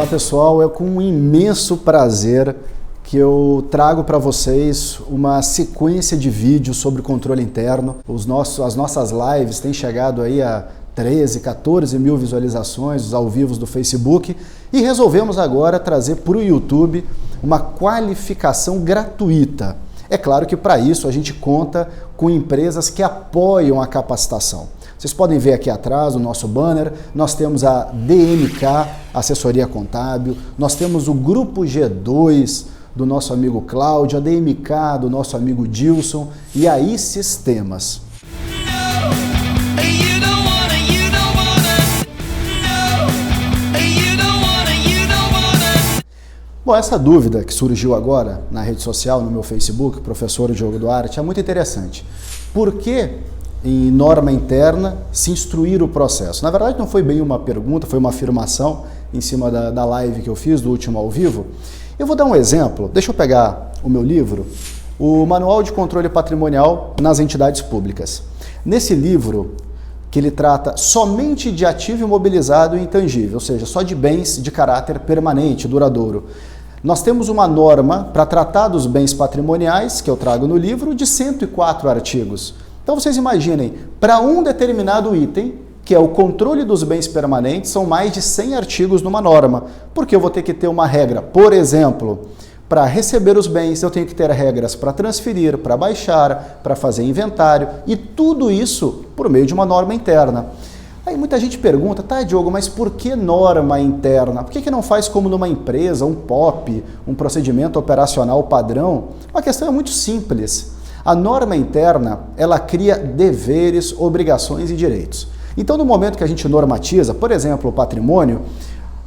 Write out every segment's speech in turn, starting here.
Olá pessoal, é com um imenso prazer que eu trago para vocês uma sequência de vídeos sobre controle interno. As nossas lives têm chegado aí a 13, 14 mil visualizações, os ao vivos do Facebook, e resolvemos agora trazer para o YouTube uma qualificação gratuita. É claro que para isso a gente conta com empresas que apoiam a capacitação. Vocês podem ver aqui atrás o nosso banner, nós temos a DMK, Assessoria Contábil, nós temos o Grupo G2 do nosso amigo Cláudio, a DMK do nosso amigo Dilson e a iSistemas. Bom, essa dúvida que surgiu agora na rede social, no meu Facebook, professor Diogo Duarte, é muito interessante. Por que em norma interna se instruir o processo? Na verdade não foi bem uma pergunta, foi uma afirmação em cima da live que eu fiz, do último ao vivo. Eu vou dar um exemplo, deixa eu pegar o meu livro, o Manual de Controle Patrimonial nas Entidades Públicas. Nesse livro, que ele trata somente de ativo imobilizado e intangível, ou seja, só de bens de caráter permanente, duradouro. Nós temos uma norma para tratar dos bens patrimoniais, que eu trago no livro, de 104 artigos. Então vocês imaginem, para um determinado item, que é o controle dos bens permanentes, são mais de 100 artigos numa norma, porque eu vou ter que ter uma regra, por exemplo, para receber os bens, eu tenho que ter regras para transferir, para baixar, para fazer inventário, e tudo isso por meio de uma norma interna. Aí muita gente pergunta, tá Diogo, mas por que norma interna? Por que não faz como numa empresa, um POP, um procedimento operacional padrão? A questão é muito simples. A norma interna, ela cria deveres, obrigações e direitos. Então, no momento que a gente normatiza, por exemplo, o patrimônio,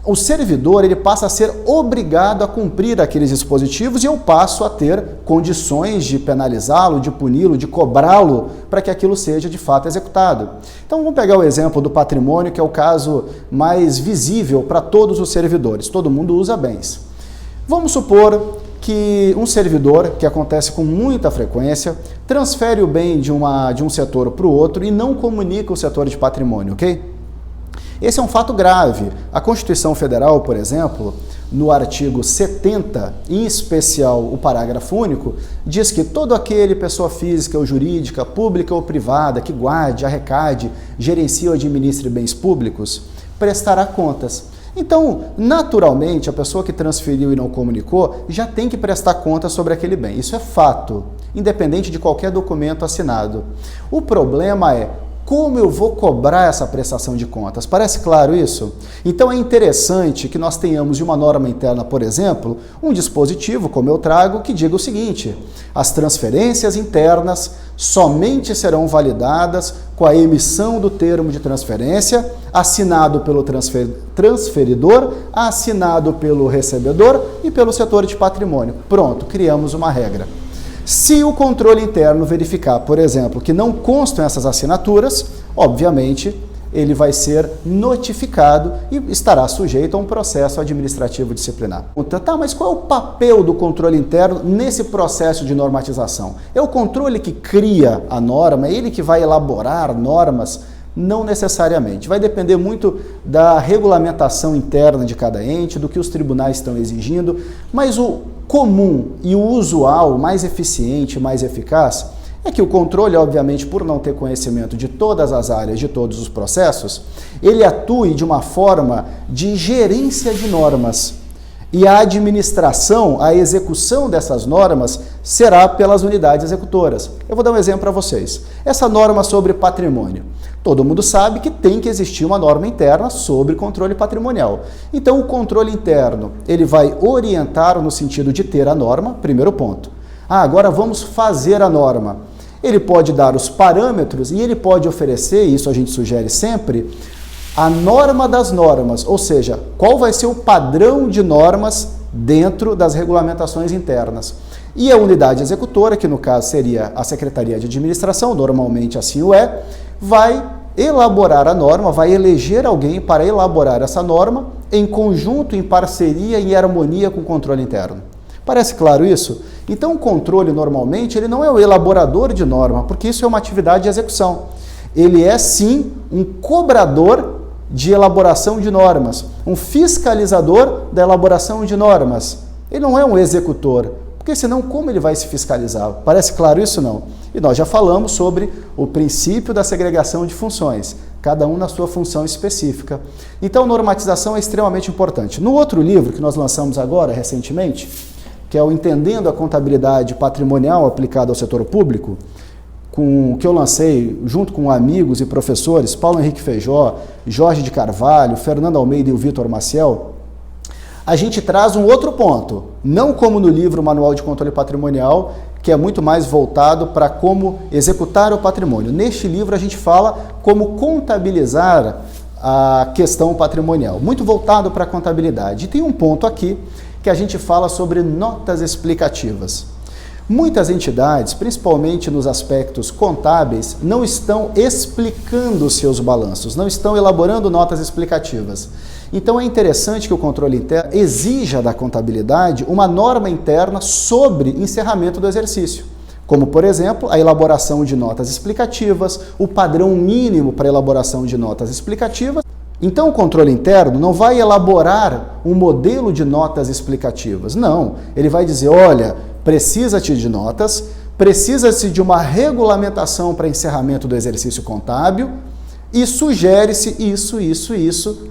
o servidor ele passa a ser obrigado a cumprir aqueles dispositivos e eu passo a ter condições de penalizá-lo, de puni-lo, de cobrá-lo para que aquilo seja de fato executado. Então vamos pegar o exemplo do patrimônio, que é o caso mais visível para todos os servidores. Todo mundo usa bens. Vamos supor que um servidor, que acontece com muita frequência, transfere o bem de um setor para o outro e não comunica o setor de patrimônio, ok? Esse é um fato grave. A Constituição Federal, por exemplo, no artigo 70, em especial o parágrafo único, diz que todo aquele, pessoa física ou jurídica, pública ou privada, que guarde, arrecade, gerencie ou administre bens públicos, prestará contas. Então, naturalmente, a pessoa que transferiu e não comunicou já tem que prestar conta sobre aquele bem. Isso é fato, independente de qualquer documento assinado. O problema é como eu vou cobrar essa prestação de contas? Parece claro isso? Então é interessante que nós tenhamos de uma norma interna, por exemplo, um dispositivo, como eu trago, que diga o seguinte: as transferências internas somente serão validadas com a emissão do termo de transferência, assinado pelo transferidor, assinado pelo recebedor e pelo setor de patrimônio. Pronto, criamos uma regra. Se o controle interno verificar, por exemplo, que não constam essas assinaturas, obviamente ele vai ser notificado e estará sujeito a um processo administrativo disciplinar. Tá, mas qual é o papel do controle interno nesse processo de normatização? É o controle que cria a norma, é ele que vai elaborar normas? Não necessariamente. Vai depender muito da regulamentação interna de cada ente, do que os tribunais estão exigindo, mas o comum e o usual, mais eficiente, mais eficaz, é que o controle, obviamente, por não ter conhecimento de todas as áreas, de todos os processos, ele atue de uma forma de gerência de normas. E a administração, a execução dessas normas será pelas unidades executoras. Eu vou dar um exemplo para vocês. Essa norma sobre patrimônio. Todo mundo sabe que tem que existir uma norma interna sobre controle patrimonial. Então, o controle interno, ele vai orientar no sentido de ter a norma, primeiro ponto. Agora vamos fazer a norma. Ele pode dar os parâmetros e ele pode oferecer, isso a gente sugere sempre, a norma das normas, ou seja, qual vai ser o padrão de normas dentro das regulamentações internas. E a unidade executora, que no caso seria a Secretaria de Administração, normalmente assim o é, vai elaborar a norma, vai eleger alguém para elaborar essa norma em conjunto, em parceria, em harmonia com o controle interno. Parece claro isso? Então o controle normalmente ele não é o elaborador de norma, porque isso é uma atividade de execução. Ele é sim um cobrador de elaboração de normas, um fiscalizador da elaboração de normas. Ele não é um executor, porque senão como ele vai se fiscalizar? Parece claro isso, não? E nós já falamos sobre o princípio da segregação de funções, cada um na sua função específica. Então, normatização é extremamente importante. No outro livro que nós lançamos agora, recentemente, que é o Entendendo a Contabilidade Patrimonial aplicada ao setor público, que eu lancei junto com amigos e professores, Paulo Henrique Feijó, Jorge de Carvalho, Fernando Almeida e o Vitor Maciel, a gente traz um outro ponto, não como no livro Manual de Controle Patrimonial, que é muito mais voltado para como executar o patrimônio. Neste livro a gente fala como contabilizar a questão patrimonial, muito voltado para a contabilidade. E tem um ponto aqui que a gente fala sobre notas explicativas. Muitas entidades, principalmente nos aspectos contábeis, não estão explicando seus balanços, não estão elaborando notas explicativas. Então é interessante que o controle interno exija da contabilidade uma norma interna sobre encerramento do exercício, como, por exemplo, a elaboração de notas explicativas, o padrão mínimo para elaboração de notas explicativas. Então o controle interno não vai elaborar um modelo de notas explicativas, não. Ele vai dizer, olha, precisa-te de notas, precisa-se de uma regulamentação para encerramento do exercício contábil e sugere-se isso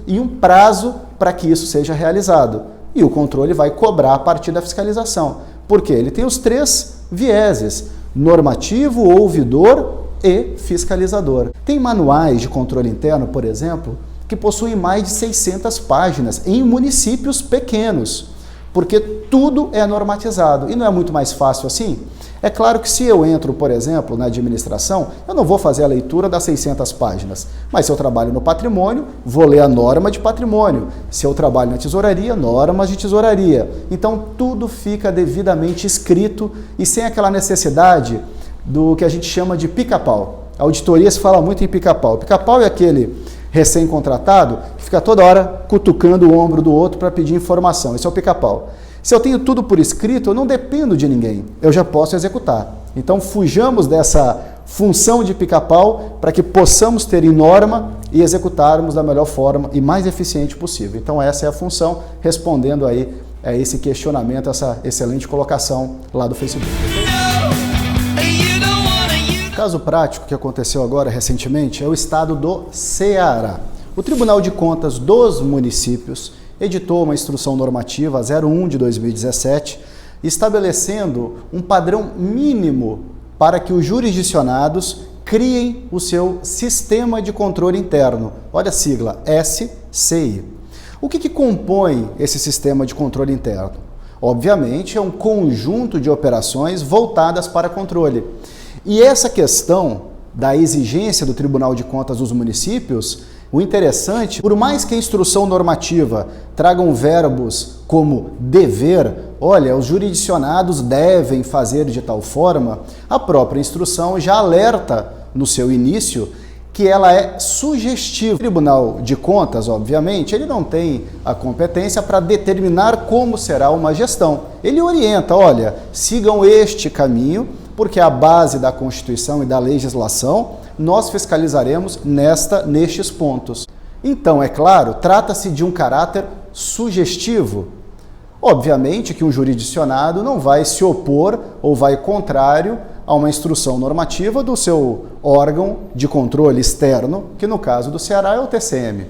e um prazo para que isso seja realizado. E o controle vai cobrar a partir da fiscalização, porque ele tem os três vieses, normativo, ouvidor e fiscalizador. Tem manuais de controle interno, por exemplo, que possuem mais de 600 páginas em municípios pequenos, porque tudo é normatizado. E não é muito mais fácil assim? É claro que se eu entro, por exemplo, na administração, eu não vou fazer a leitura das 600 páginas, mas se eu trabalho no patrimônio, vou ler a norma de patrimônio. Se eu trabalho na tesouraria, normas de tesouraria. Então tudo fica devidamente escrito e sem aquela necessidade do que a gente chama de pica-pau. A auditoria se fala muito em pica-pau. Pica-pau é aquele recém-contratado que fica toda hora cutucando o ombro do outro para pedir informação. Esse é o pica-pau. Se eu tenho tudo por escrito, eu não dependo de ninguém, eu já posso executar. Então fujamos dessa função de pica-pau para que possamos ter em norma e executarmos da melhor forma e mais eficiente possível. Então essa é a função, respondendo aí a esse questionamento, essa excelente colocação lá do Facebook. Caso prático que aconteceu agora recentemente é o estado do Ceará. O Tribunal de Contas dos Municípios editou uma instrução normativa 01 de 2017, estabelecendo um padrão mínimo para que os jurisdicionados criem o seu sistema de controle interno. Olha a sigla, SCI. O que compõe esse sistema de controle interno? Obviamente é um conjunto de operações voltadas para controle. E essa questão da exigência do Tribunal de Contas dos Municípios, o interessante, por mais que a instrução normativa tragam verbos como dever, olha, os jurisdicionados devem fazer de tal forma, a própria instrução já alerta no seu início que ela é sugestiva. O Tribunal de Contas, obviamente, ele não tem a competência para determinar como será uma gestão. Ele orienta, olha, sigam este caminho, porque a base da Constituição e da legislação nós fiscalizaremos nestes pontos. Então, é claro, trata-se de um caráter sugestivo. Obviamente que um jurisdicionado não vai se opor ou vai contrário a uma instrução normativa do seu órgão de controle externo, que no caso do Ceará é o TCM.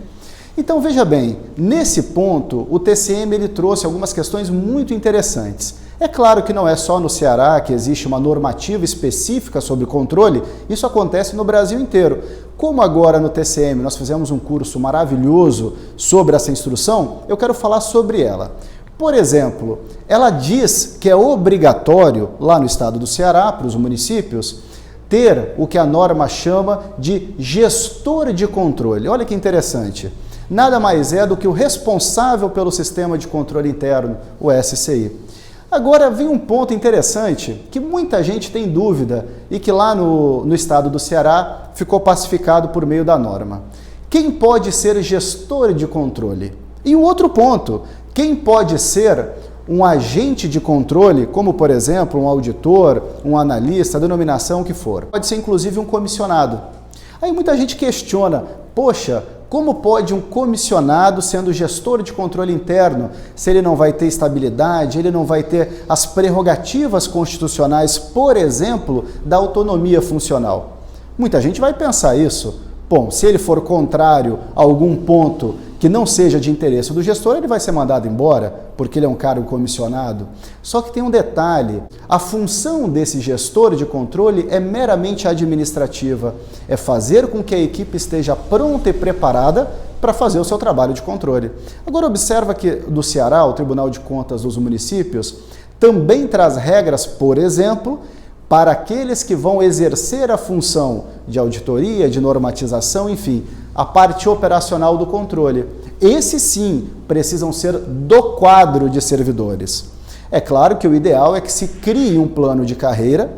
Então, veja bem, nesse ponto, o TCM ele trouxe algumas questões muito interessantes. É claro que não é só no Ceará que existe uma normativa específica sobre controle, isso acontece no Brasil inteiro. Como agora no TCM nós fizemos um curso maravilhoso sobre essa instrução, eu quero falar sobre ela. Por exemplo, ela diz que é obrigatório, lá no estado do Ceará, para os municípios, ter o que a norma chama de gestor de controle. Olha que interessante. Nada mais é do que o responsável pelo sistema de controle interno, o SCI. Agora vem um ponto interessante que muita gente tem dúvida e que lá no estado do Ceará ficou pacificado por meio da norma. Quem pode ser gestor de controle? E um outro ponto, quem pode ser um agente de controle, como por exemplo um auditor, um analista, a denominação que for. Pode ser inclusive um comissionado. Aí muita gente questiona, poxa, Como pode um comissionado, sendo gestor de controle interno, se ele não vai ter estabilidade, ele não vai ter as prerrogativas constitucionais, por exemplo, da autonomia funcional? Muita gente vai pensar isso. Bom, se ele for contrário a algum ponto que não seja de interesse do gestor, ele vai ser mandado embora, porque ele é um cargo comissionado. Só que tem um detalhe, a função desse gestor de controle é meramente administrativa, é fazer com que a equipe esteja pronta e preparada para fazer o seu trabalho de controle. Agora observa que do Ceará, o Tribunal de Contas dos Municípios, também traz regras, por exemplo, para aqueles que vão exercer a função de auditoria, de normatização, enfim, a parte operacional do controle. Esses sim precisam ser do quadro de servidores. É claro que o ideal é que se crie um plano de carreira,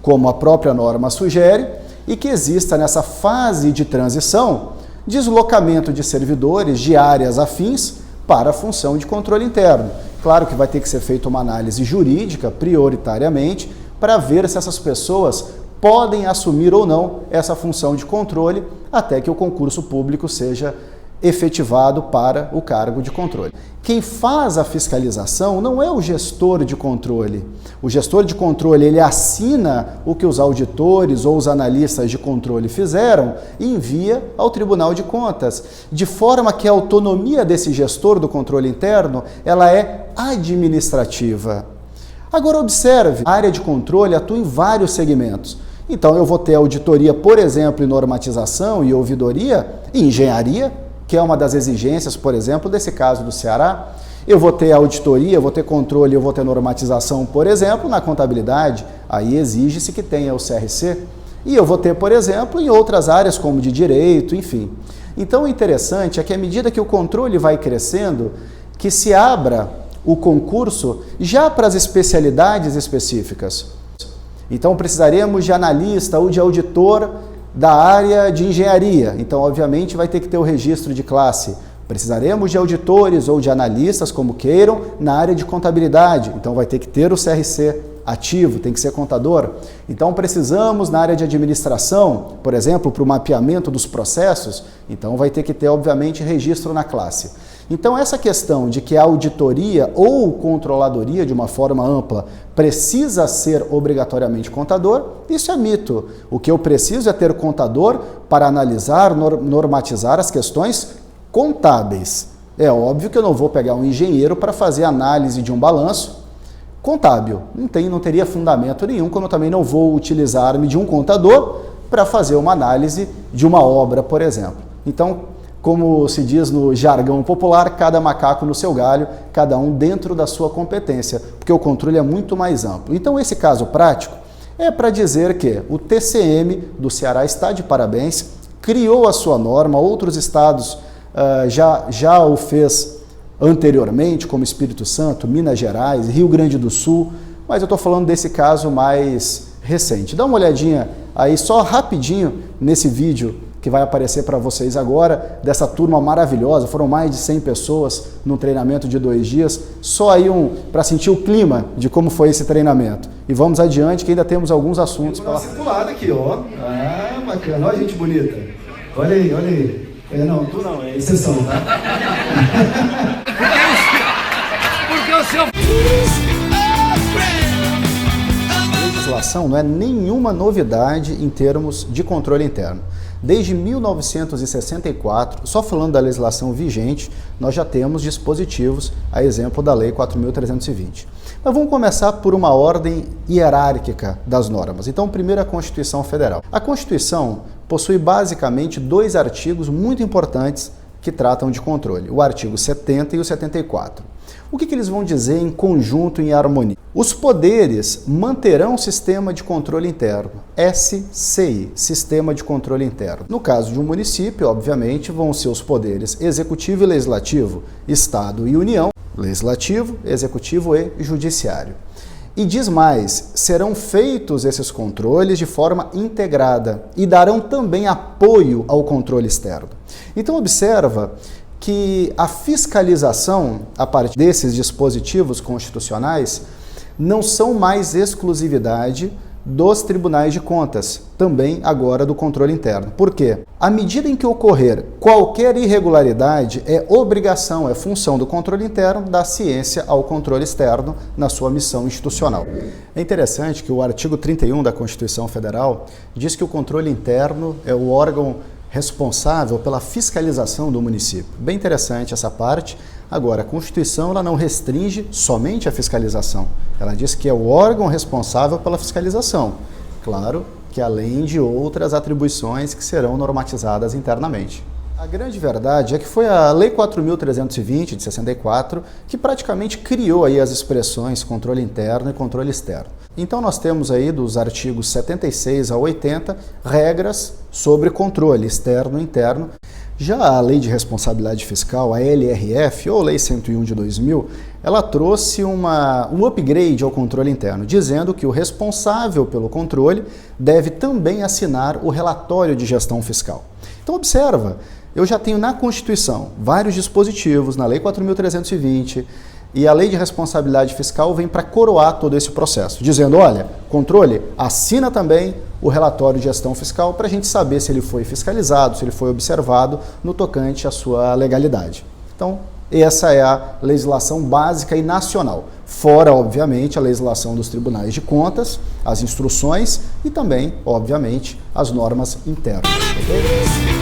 como a própria norma sugere, e que exista nessa fase de transição deslocamento de servidores de áreas afins para a função de controle interno. Claro que vai ter que ser feita uma análise jurídica, prioritariamente, para ver se essas pessoas podem assumir ou não essa função de controle até que o concurso público seja efetivado para o cargo de controle. Quem faz a fiscalização não é o gestor de controle. O gestor de controle, ele assina o que os auditores ou os analistas de controle fizeram e envia ao Tribunal de Contas, de forma que a autonomia desse gestor do controle interno, ela é administrativa. Agora observe, a área de controle atua em vários segmentos. Então eu vou ter auditoria, por exemplo, em normatização e ouvidoria, e engenharia, que é uma das exigências, por exemplo, desse caso do Ceará. Eu vou ter auditoria, eu vou ter controle, eu vou ter normatização, por exemplo, na contabilidade. Aí exige-se que tenha o CRC. E eu vou ter, por exemplo, em outras áreas, como de direito, enfim. Então o interessante é que à medida que o controle vai crescendo, que se abra o concurso já para as especialidades específicas. Então precisaremos de analista ou de auditor da área de engenharia. Então, obviamente, vai ter que ter o registro de classe. Precisaremos de auditores ou de analistas, como queiram, na área de contabilidade. Então, vai ter que ter o CRC ativo, tem que ser contador. Então, precisamos na área de administração, por exemplo, para o mapeamento dos processos. Então, vai ter que ter, obviamente, registro na classe. Então, essa questão de que a auditoria ou controladoria, de uma forma ampla, precisa ser obrigatoriamente contador, isso é mito. O que eu preciso é ter contador para analisar, normatizar as questões contábeis. É óbvio que eu não vou pegar um engenheiro para fazer análise de um balanço contábil. Não teria fundamento nenhum, como eu também não vou utilizar-me de um contador para fazer uma análise de uma obra, por exemplo. Então, como se diz no jargão popular, cada macaco no seu galho, cada um dentro da sua competência, porque o controle é muito mais amplo. Então, esse caso prático é para dizer que o TCM do Ceará está de parabéns, criou a sua norma, outros estados já o fez anteriormente, como Espírito Santo, Minas Gerais, Rio Grande do Sul, mas eu estou falando desse caso mais recente. Dá uma olhadinha aí só rapidinho nesse vídeo que vai aparecer para vocês agora, dessa turma maravilhosa. Foram mais de 100 pessoas num treinamento de 2 dias, só aí para sentir o clima de como foi esse treinamento. E vamos adiante, que ainda temos alguns assuntos para... circulada aqui, ó. Ah, bacana. Olha a gente bonita. Olha aí, olha aí. Não, tu não, é exceção, tá? Porque o seu... A legislação não é nenhuma novidade em termos de controle interno. Desde 1964, só falando da legislação vigente, nós já temos dispositivos, a exemplo da Lei 4.320. Mas vamos começar por uma ordem hierárquica das normas. Então, primeiro a Constituição Federal. A Constituição possui basicamente 2 artigos muito importantes que tratam de controle, o artigo 70 e o 74. O que eles vão dizer em conjunto, em harmonia? Os poderes manterão o sistema de controle interno, SCI, Sistema de Controle Interno. No caso de um município, obviamente, vão ser os poderes executivo e legislativo, Estado e União, legislativo, executivo e judiciário. E diz mais, serão feitos esses controles de forma integrada e darão também apoio ao controle externo. Então observa que a fiscalização, a partir desses dispositivos constitucionais, não são mais exclusividade dos tribunais de contas, também agora do controle interno. Por quê? À medida em que ocorrer qualquer irregularidade, é obrigação, é função do controle interno dar ciência ao controle externo na sua missão institucional. É interessante que o artigo 31 da Constituição Federal diz que o controle interno é o órgão responsável pela fiscalização do município. Bem interessante essa parte. Agora, a Constituição ela não restringe somente a fiscalização. Ela diz que é o órgão responsável pela fiscalização. Claro que além de outras atribuições que serão normatizadas internamente. A grande verdade é que foi a Lei 4.320 de 64 que praticamente criou aí as expressões controle interno e controle externo. Então nós temos aí dos artigos 76 a 80 regras sobre controle externo e interno. Já a Lei de Responsabilidade Fiscal, a LRF, ou Lei 101 de 2000, ela trouxe um upgrade ao controle interno, dizendo que o responsável pelo controle deve também assinar o relatório de gestão fiscal. Então observa, eu já tenho na Constituição vários dispositivos, na Lei 4.320, e a Lei de Responsabilidade Fiscal vem para coroar todo esse processo, dizendo, olha, controle, assina também o relatório de gestão fiscal para a gente saber se ele foi fiscalizado, se ele foi observado no tocante à sua legalidade. Então, essa é a legislação básica e nacional, fora, obviamente, a legislação dos tribunais de contas, as instruções e também, obviamente, as normas internas. Okay?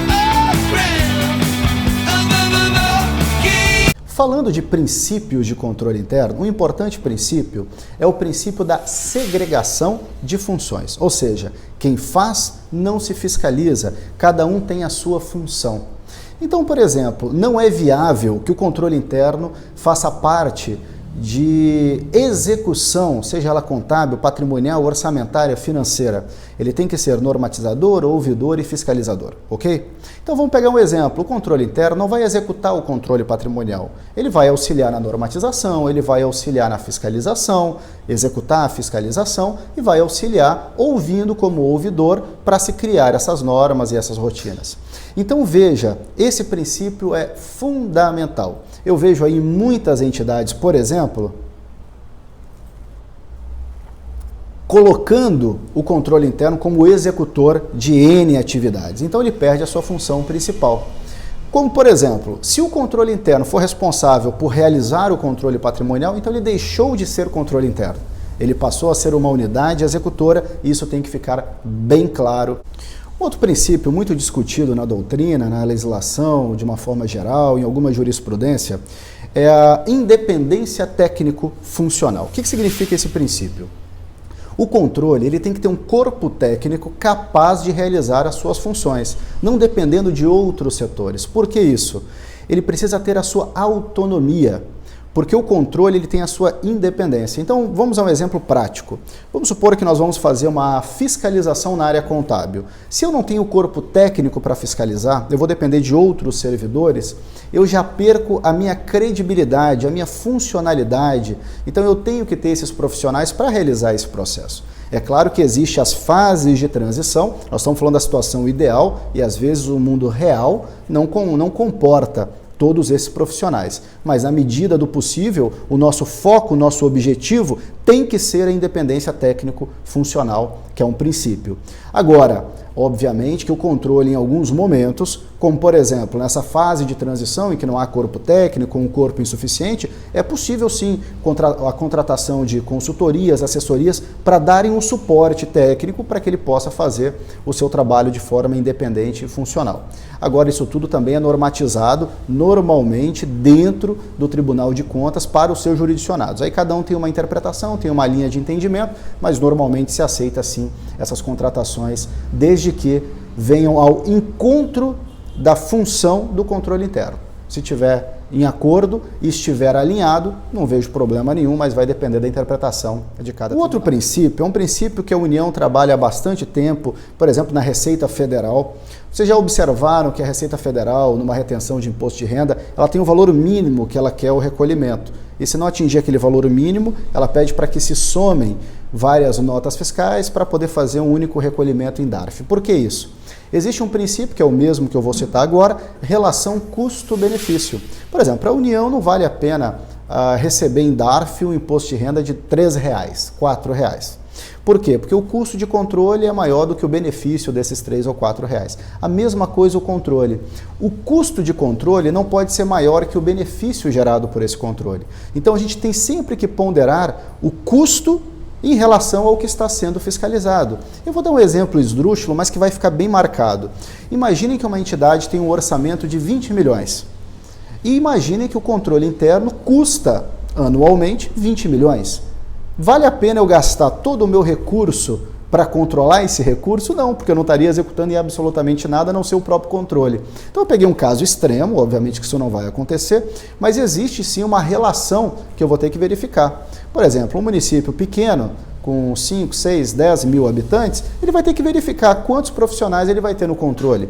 Falando de princípios de controle interno, um importante princípio é o princípio da segregação de funções. Ou seja, quem faz não se fiscaliza, cada um tem a sua função. Então, por exemplo, não é viável que o controle interno faça parte de execução, seja ela contábil, patrimonial, orçamentária, financeira. Ele tem que ser normatizador, ouvidor e fiscalizador, ok? Então vamos pegar um exemplo. O controle interno não vai executar o controle patrimonial. Ele vai auxiliar na normatização, ele vai auxiliar na fiscalização, executar a fiscalização e vai auxiliar ouvindo como ouvidor para se criar essas normas e essas rotinas. Então veja, esse princípio é fundamental. Eu vejo aí muitas entidades, por exemplo, colocando o controle interno como executor de N atividades. Então ele perde a sua função principal. Como, por exemplo, se o controle interno for responsável por realizar o controle patrimonial, então ele deixou de ser controle interno. Ele passou a ser uma unidade executora e isso tem que ficar bem claro. Outro princípio muito discutido na doutrina, na legislação, de uma forma geral, em alguma jurisprudência, é a independência técnico-funcional. O que significa esse princípio? O controle ele tem que ter um corpo técnico capaz de realizar as suas funções, não dependendo de outros setores. Por que isso? Ele precisa ter a sua autonomia, porque o controle ele tem a sua independência. Então, vamos a um exemplo prático. Vamos supor que nós vamos fazer uma fiscalização na área contábil. Se eu não tenho corpo técnico para fiscalizar, eu vou depender de outros servidores, eu já perco a minha credibilidade, a minha funcionalidade. Então, eu tenho que ter esses profissionais para realizar esse processo. É claro que existem as fases de transição, nós estamos falando da situação ideal e às vezes o mundo real não comporta todos esses profissionais. Mas na medida do possível, o nosso foco, o nosso objetivo tem que ser a independência técnico-funcional, que é um princípio. Agora, obviamente que o controle em alguns momentos, como por exemplo, nessa fase de transição em que não há corpo técnico, um corpo insuficiente, é possível sim a contratação de consultorias, assessorias para darem um suporte técnico para que ele possa fazer o seu trabalho de forma independente e funcional. Agora, isso tudo também é normatizado normalmente dentro do Tribunal de Contas para os seus jurisdicionados. Aí cada um tem uma interpretação, tem uma linha de entendimento, mas normalmente se aceita sim essas contratações desde que venham ao encontro da função do controle interno. Se tiver em acordo e estiver alinhado, não vejo problema nenhum, mas vai depender da interpretação de cada tribunal. Outro princípio é um princípio que a União trabalha há bastante tempo, por exemplo, na Receita Federal. Vocês já observaram que a Receita Federal, numa retenção de imposto de renda, ela tem um valor mínimo que ela quer o recolhimento. E se não atingir aquele valor mínimo, ela pede para que se somem várias notas fiscais para poder fazer um único recolhimento em DARF. Por que isso? Existe um princípio, que é o mesmo que eu vou citar agora, relação custo-benefício. Por exemplo, para a União não vale a pena receber em DARF um imposto de renda de R$ 3, R$ 4. Por quê? Porque o custo de controle é maior do que o benefício desses 3 ou 4 reais. A mesma coisa o controle. O custo de controle não pode ser maior que o benefício gerado por esse controle. Então a gente tem sempre que ponderar o custo em relação ao que está sendo fiscalizado. Eu vou dar um exemplo esdrúxulo, mas que vai ficar bem marcado. Imaginem que uma entidade tem um orçamento de 20 milhões. E imaginem que o controle interno custa anualmente 20 milhões. Vale a pena eu gastar todo o meu recurso para controlar esse recurso? Não, porque eu não estaria executando em absolutamente nada a não ser o próprio controle. Então eu peguei um caso extremo, obviamente que isso não vai acontecer, mas existe sim uma relação que eu vou ter que verificar. Por exemplo, um município pequeno, com 5, 6, 10 mil habitantes, ele vai ter que verificar quantos profissionais ele vai ter no controle.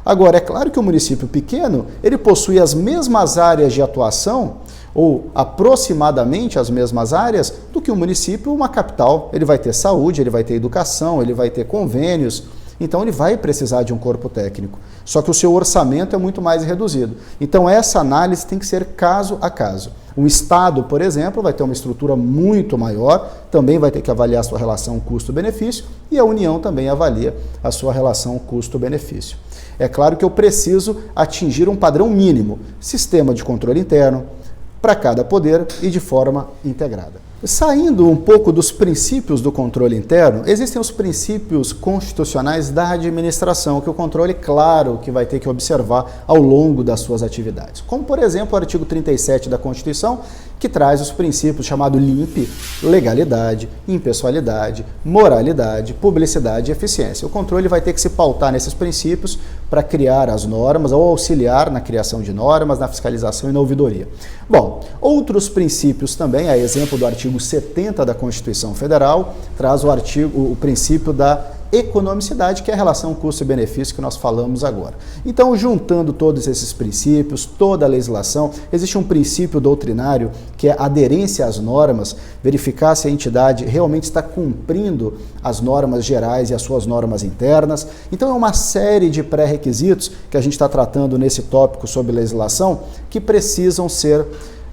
Agora, é claro que o município pequeno, ele possui as mesmas áreas de atuação, ou aproximadamente as mesmas áreas, do que um município, uma capital. Ele vai ter saúde, ele vai ter educação, ele vai ter convênios, então ele vai precisar de um corpo técnico. Só que o seu orçamento é muito mais reduzido. Então essa análise tem que ser caso a caso. O Estado, por exemplo, vai ter uma estrutura muito maior, também vai ter que avaliar a sua relação custo-benefício, e a União também avalia a sua relação custo-benefício. É claro que eu preciso atingir um padrão mínimo, sistema de controle interno, para cada poder e de forma integrada. Saindo um pouco dos princípios do controle interno, existem os princípios constitucionais da administração, que o controle, claro, que vai ter que observar ao longo das suas atividades. Como, por exemplo, o artigo 37 da Constituição, que traz os princípios chamados LIMP, legalidade, impessoalidade, moralidade, publicidade e eficiência. O controle vai ter que se pautar nesses princípios para criar as normas ou auxiliar na criação de normas, na fiscalização e na ouvidoria. Bom, outros princípios também, a exemplo do artigo 70 da Constituição Federal, traz o princípio da economicidade, que é a relação custo e benefício que nós falamos agora. Então, juntando todos esses princípios, toda a legislação, existe um princípio doutrinário que é a aderência às normas, verificar se a entidade realmente está cumprindo as normas gerais e as suas normas internas. Então, é uma série de pré-requisitos que a gente está tratando nesse tópico sobre legislação que precisam ser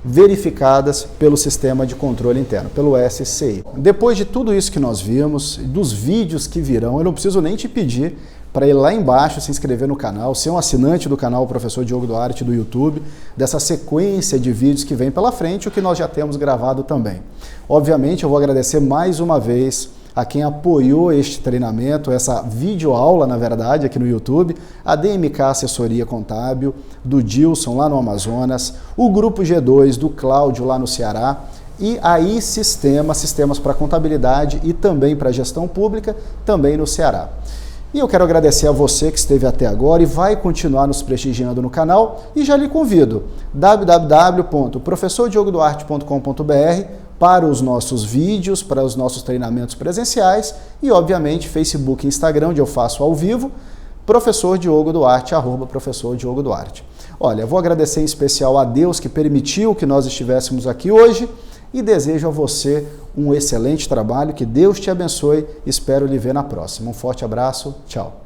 verificadas pelo sistema de controle interno, pelo SCI. Depois de tudo isso que nós vimos, dos vídeos que virão, eu não preciso nem te pedir para ir lá embaixo, se inscrever no canal, ser um assinante do canal Professor Diogo Duarte do YouTube, dessa sequência de vídeos que vem pela frente, o que nós já temos gravado também. Obviamente, eu vou agradecer mais uma vez a quem apoiou este treinamento, essa videoaula, na verdade, aqui no YouTube, a DMK Assessoria Contábil, do Dilson lá no Amazonas, o Grupo G2 do Cláudio lá no Ceará e a Sistemas para contabilidade e também para gestão pública, também no Ceará. E eu quero agradecer a você que esteve até agora e vai continuar nos prestigiando no canal e já lhe convido, www.professordiogoduarte.com.br para os nossos vídeos, para os nossos treinamentos presenciais e, obviamente, Facebook e Instagram, onde eu faço ao vivo, Professor Diogo Duarte, @Professor Diogo Duarte. Olha, eu vou agradecer em especial a Deus que permitiu que nós estivéssemos aqui hoje e desejo a você um excelente trabalho, que Deus te abençoe, espero lhe ver na próxima. Um forte abraço, tchau.